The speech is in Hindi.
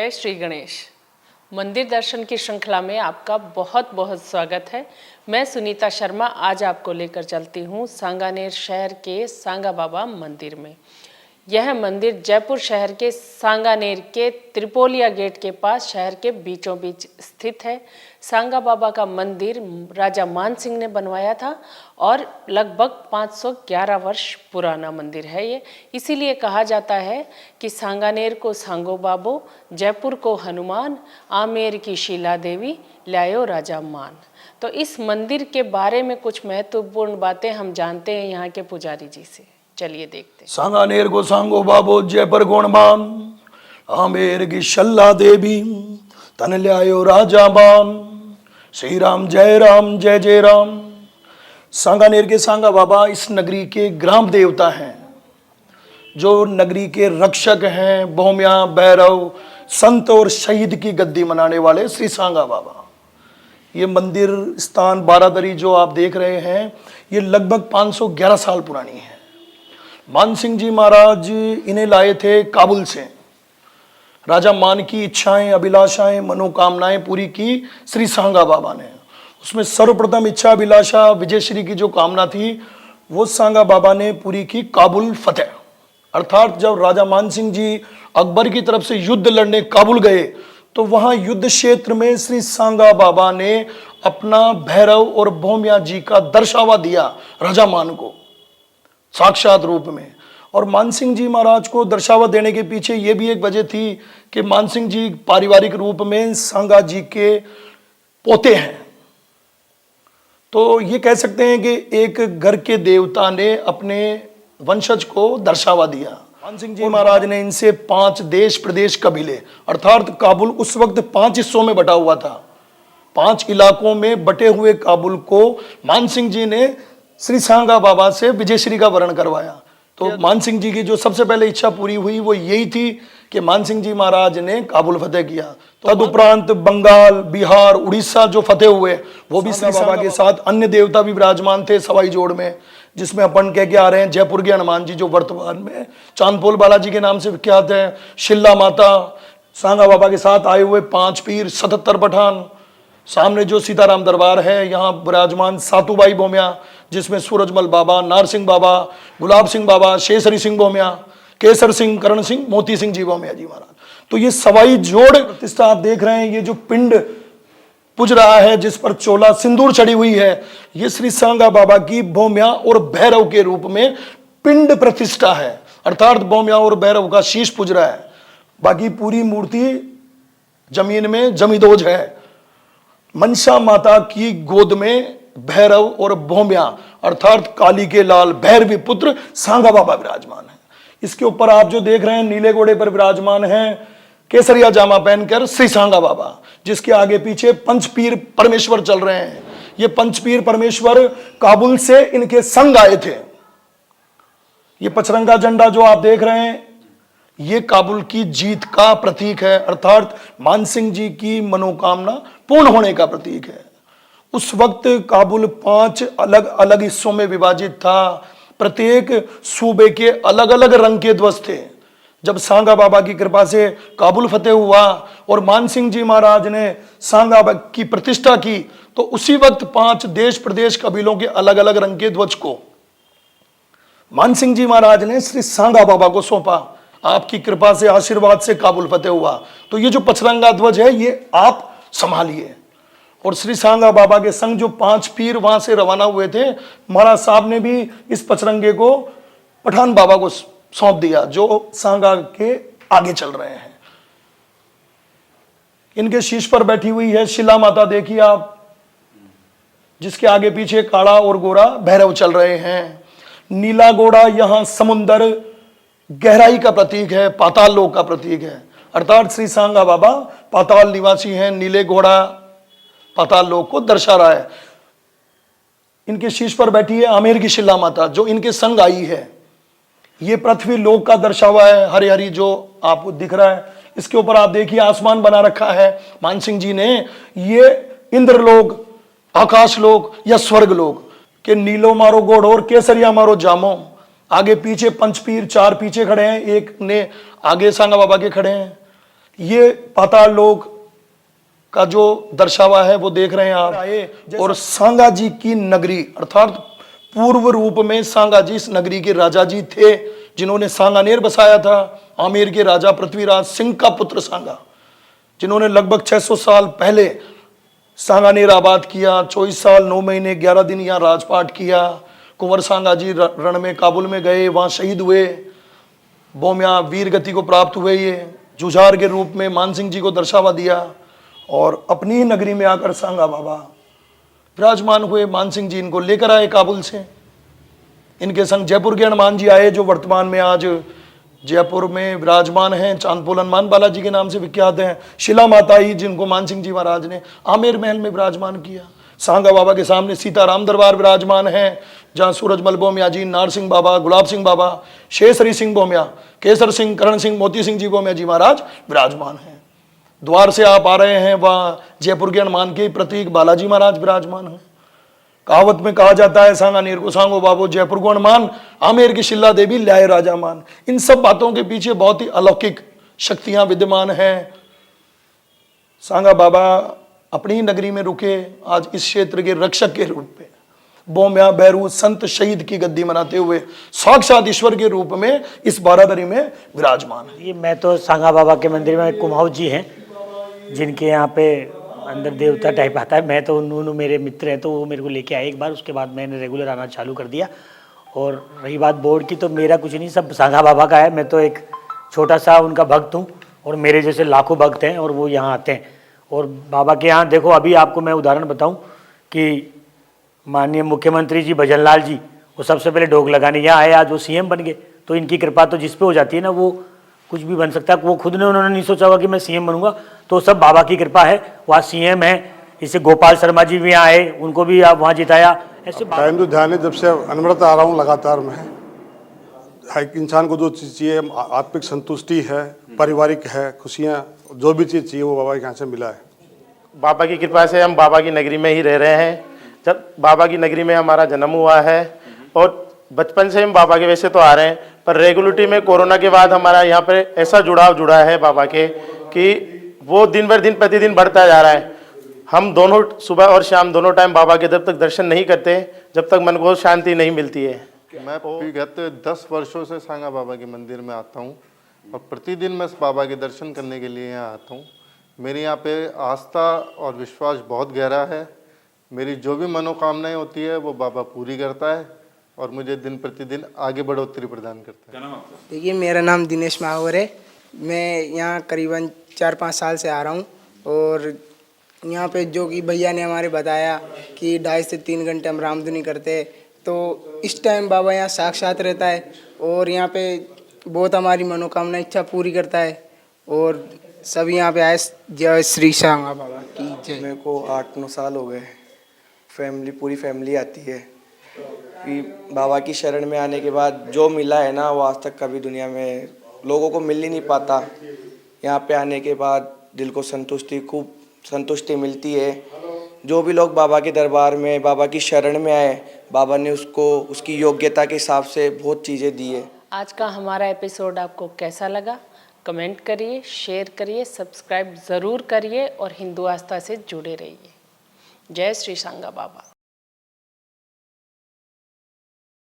जय श्री गणेश। मंदिर दर्शन की श्रृंखला में आपका बहुत बहुत स्वागत है। मैं सुनीता शर्मा आज आपको लेकर चलती हूँ सांगानेर शहर के सांगा बाबा मंदिर में। यह मंदिर जयपुर शहर के सांगानेर के त्रिपोलिया गेट के पास शहर के बीचों बीच स्थित है। सांगा बाबा का मंदिर राजा मान सिंह ने बनवाया था और लगभग 511 वर्ष पुराना मंदिर है ये। इसीलिए कहा जाता है कि सांगानेर को सांगो बाबो, जयपुर को हनुमान, आमेर की शीला देवी, लायो राजा मान। तो इस मंदिर के बारे में कुछ महत्वपूर्ण बातें हम जानते हैं यहाँ के पुजारी जी से। चलिए देखते हैं। सांगानेर को सांगो बाबो, जयपुर को हनुमान, आमेर की शल्ला देवी, तन ल्यायो राजा मान। श्री राम जय जय राम। सांगानेर के सांगा बाबा इस नगरी के ग्राम देवता हैं, जो नगरी के रक्षक हैं। भौम्या, भैरव, संत और शहीद की गद्दी मनाने वाले श्री सांगा बाबा। ये मंदिर स्थान बारादरी जो आप देख रहे हैं, ये लगभग 511 साल पुरानी है। मान सिंह जी महाराज इन्हें लाए थे काबुल से। राजा मान की इच्छाएं, अभिलाषाएं, मनोकामनाएं पूरी की श्री सांगा बाबा ने। उसमें सर्वप्रथम इच्छा अभिलाषा विजयश्री की जो कामना थी वो सांगा बाबा ने पूरी की, काबुल फतेह। अर्थात जब राजा मान सिंह जी अकबर की तरफ से युद्ध लड़ने काबुल गए तो वहां युद्ध क्षेत्र में श्री सांगा बाबा ने अपना भैरव और भौम्या जी का दर्शावा दिया राजा मान को साक्षात रूप में। और मान सिंह जी महाराज को दर्शावा देने के पीछे यह भी एक वजह थी कि मान सिंह जी पारिवारिक रूप में सांगा जी के पोते हैं। तो ये कह सकते हैं कि एक घर के देवता ने अपने वंशज को दर्शावा दिया। मान सिंह जी महाराज ने इनसे 5 देश प्रदेश कबीले, अर्थात काबुल उस वक्त 5 हिस्सों में बटा हुआ था। 5 इलाकों में बटे हुए काबुल को मान सिंह जी ने श्री सांगा बाबा से विजयश्री का वर्ण करवाया। तो मान सिंह जी की जो सबसे पहले इच्छा पूरी हुई वो यही थी कि मान सिंह जी महाराज ने काबुल फतेह किया। तदुपरांत बंगाल, बिहार, उड़ीसा जो फतेह हुए वो भी श्री बाबा के साथ अन्य देवता भी विराजमान थे सवाई जोड़ में, जिसमें अपन कह के आ रहे हैं जयपुर के हनुमान जी जो वर्तमान में चांदपोल बालाजी के नाम से विख्यात है। शिल्ला माता, सांगा बाबा के साथ आए हुए 5 पीर, 77 पठान। सामने जो सीताराम दरबार है यहाँ विराजमान सातुबाई भौम्या, जिसमें सूरजमल बाबा, नारसिंह बाबा, गुलाब सिंह बाबा, शेषहरि सिंह भौम्या, केसर सिंह, करण सिंह, मोती सिंह जी भौम्या जी महाराज। तो ये सवाई जोड़ प्रतिष्ठा आप देख रहे हैं। ये जो पिंड पूज रहा है जिस पर चोला सिंदूर चढ़ी हुई है, ये श्री सांगा बाबा की भौम्या और भैरव के रूप में पिंड प्रतिष्ठा है। अर्थात भौम्या और भैरव का शीश पूज रहा है। बाकी पूरी मूर्ति जमीन में जमीदोज है। मनसा माता की गोद में भैरव और भौम्या अर्थात काली के लाल भैरवी पुत्र सांगा बाबा विराजमान है। इसके ऊपर आप जो देख रहे हैं नीले घोड़े पर विराजमान हैं केसरिया जामा पहनकर श्री सांगा बाबा, जिसके आगे पीछे पंचपीर परमेश्वर चल रहे हैं। ये पंचपीर परमेश्वर काबुल से इनके संग आए थे। ये पचरंगा झंडा जो आप देख रहे हैं ये काबुल की जीत का प्रतीक है, अर्थात मान सिंह जी की मनोकामना पूर्ण होने का प्रतीक है। उस वक्त काबुल 5 अलग अलग हिस्सों में विभाजित था। प्रत्येक सूबे के अलग अलग रंग के ध्वज थे। जब सांगा बाबा की कृपा से काबुल फतेह हुआ और मान सिंह जी महाराज ने सांगा बाबा की प्रतिष्ठा की तो उसी वक्त 5 देश प्रदेश कबीलों के अलग अलग रंग के ध्वज को मान सिंह जी महाराज ने श्री सांगा बाबा को सौंपा। आपकी कृपा से, आशीर्वाद से काबुल फतेह हुआ। तो ये जो पचरंगा ध्वज है ये आप संभालिए। और श्री सांगा बाबा के संग जो 5 पीर वहां से रवाना हुए थे, महाराज साहब ने भी इस पचरंगे को पठान बाबा को सौंप दिया जो सांगा के आगे चल रहे हैं। इनके शीश पर बैठी हुई है शिला माता, देखिए आप, जिसके आगे पीछे काला और गोरा भैरव चल रहे हैं। नीला घोड़ा यहां समुंदर गहराई का प्रतीक है, पाताल लोक का प्रतीक है। अर्थात श्री सांगा बाबा पाताल निवासी हैं। नीले घोड़ा पाताल लोक को दर्शा रहा है। इनके शीश पर बैठी है आमेर की शिला माता जो इनके संग आई है। ये पृथ्वी लोक का दर्शावा है, हरी हरी जो आपको दिख रहा है। इसके ऊपर आप देखिए आसमान बना रखा है मान सिंह जी ने। ये इंद्रलोक, आकाश लोक या स्वर्ग लोक के नीलो मारो घोड़ो और केसरिया मारो जामो। आगे पीछे पंचपीर 4 पीछे खड़े हैं, एक ने आगे सांगा बाबा के खड़े हैं। ये पाताल लोक का जो दर्शावा है वो देख रहे हैं आप आए। और सांगा जी की नगरी अर्थात पूर्व रूप में सांगा जी इस नगरी के राजा जी थे, जिन्होंने सांगानेर बसाया था। आमेर के राजा पृथ्वीराज सिंह का पुत्र सांगा, जिन्होंने लगभग 600 साल पहले सांगानेर आबाद किया। 24 साल 9 महीने 11 दिन यहाँ राजपाट किया। कुंवर सांगा जी रण में काबुल में गए, वहां शहीद हुए, बोम्या वीर गति को प्राप्त हुए। ये जुझार के रूप में मानसिंह जी को दर्शावा दिया और अपनी ही नगरी में आकर सांगा बाबा विराजमान हुए। मानसिंह जी इनको लेकर आए काबुल से। इनके संग जयपुर के हनुमान जी आए, जो वर्तमान में आज जयपुर में विराजमान हैं, चांदपोल हनुमान बालाजी के नाम से विख्यात हैं। शिला माता ही जिनको मानसिंह जी महाराज ने आमेर महल में विराजमान किया। सांगा बाबा के सामने सीताराम दरबार विराजमान है, जहां सूरजमल बोम्या जी, नार सिंह बाबा, गुलाब सिंह बाबा, शेषहरि सिंह बोम्या, केसर सिंह, करण सिंह, मोती सिंह जी बोम्या जी महाराज विराजमान हैं। द्वार से आप आ रहे हैं, वहां जयपुर के हनुमान के प्रतीक बालाजी महाराज विराजमान हैं। कहावत में कहा जाता है, सांगानेर को सांगो बाबो, जयपुर को हनुमान, आमेर की शिला देवी ल्याए राजा मान। इन सब बातों के पीछे बहुत ही अलौकिक शक्तियां विद्यमान हैं। सांगा बाबा अपनी ही नगरी में रुके, आज इस क्षेत्र के रक्षक के रूप में बोम्या बैरू संत शहीद की गद्दी मनाते हुए साक्षात ईश्वर के रूप में इस बारादरी में विराजमान है। ये मैं तो सांगा बाबा के मंदिर में कुमाऊं जी हैं, जिनके यहाँ पे अंदर देवता टाइप आता है। मैं तो उन्होंने मेरे मित्र हैं, तो वो मेरे को लेके आए एक बार, उसके बाद मैंने रेगुलर आना चालू कर दिया। और रही बात बोर्ड की, तो मेरा कुछ नहीं, सब सांगा बाबा का है। मैं तो एक छोटा सा उनका भक्त हूँ, और मेरे जैसे लाखों भक्त हैं, और वो यहाँ आते हैं। और बाबा के यहाँ देखो, अभी आपको मैं उदाहरण बताऊँ कि माननीय मुख्यमंत्री जी भजनलाल जी, वो सबसे पहले ढोक लगाने यहाँ आए, आज वो सीएम बन गए। तो इनकी कृपा तो जिस पे हो जाती है ना, वो कुछ भी बन सकता है। वो खुद ने उन्होंने नहीं सोचा होगा कि मैं सीएम बनूंगा, तो सब बाबा की कृपा है। वहाँ सीएम है, इससे गोपाल शर्मा जी भी यहाँ आए, उनको भी आप वहाँ जिताया। ऐसे टाइम तो ध्यान है, जब से अनवरत आ रहा हूँ लगातार मैं। एक इंसान को जो चीज़ चाहिए, आत्मिक संतुष्टि है, पारिवारिक है, खुशियाँ, जो भी चीज़ चाहिए वो बाबा के यहाँ से मिला है। बाबा की कृपा से हम बाबा की नगरी में ही रह रहे हैं। जब बाबा की नगरी में हमारा जन्म हुआ है, और बचपन से हम बाबा के वैसे तो आ रहे हैं, पर रेगुलरिटी में कोरोना के बाद हमारा यहाँ पे ऐसा जुड़ाव जुड़ा है बाबा के, कि वो दिन भर दिन प्रतिदिन बढ़ता जा रहा है। हम दोनों सुबह और शाम दोनों टाइम बाबा के जब तक दर्शन नहीं करते, जब तक मन को शांति नहीं मिलती है। मैं विगत 10 वर्षों से सांगा बाबा के मंदिर में आता हूँ, और प्रतिदिन मैं बाबा के दर्शन करने के लिए यहाँ आता हूँ। मेरी यहाँ पे आस्था और विश्वास बहुत गहरा है। मेरी जो भी मनोकामनाएं होती है वो बाबा पूरी करता है, और मुझे दिन प्रतिदिन आगे बढ़ोतरी प्रदान करता है। देखिए, मेरा नाम दिनेश माहौर है। मैं यहाँ करीबन 4-5 साल से आ रहा हूँ, और यहाँ पे जो कि भैया ने हमारे बताया कि 2.5 से 3 घंटे हम रामधुनी करते हैं, तो इस टाइम बाबा यहाँ साक्षात रहता है, और यहाँ पे बहुत हमारी मनोकामना इच्छा पूरी करता है। और सभी यहाँ पे आए। जय श्री सांगा बाबा की जय। मेरे को 8-9 साल हो गए। पूरी फैमिली आती है कि बाबा की शरण में आने के बाद जो मिला है ना, वो आज तक कभी दुनिया में लोगों को मिल ही नहीं पाता। यहाँ पे आने के बाद दिल को खूब संतुष्टि मिलती है। जो भी लोग बाबा के दरबार में, बाबा की शरण में आए, बाबा ने उसको उसकी योग्यता के हिसाब से बहुत चीज़ें दी है। आज का हमारा एपिसोड आपको कैसा लगा? कमेंट करिए, शेयर करिए, सब्सक्राइब ज़रूर करिए, और हिंदू आस्था से जुड़े रहिए। जय श्री सांगा बाबा।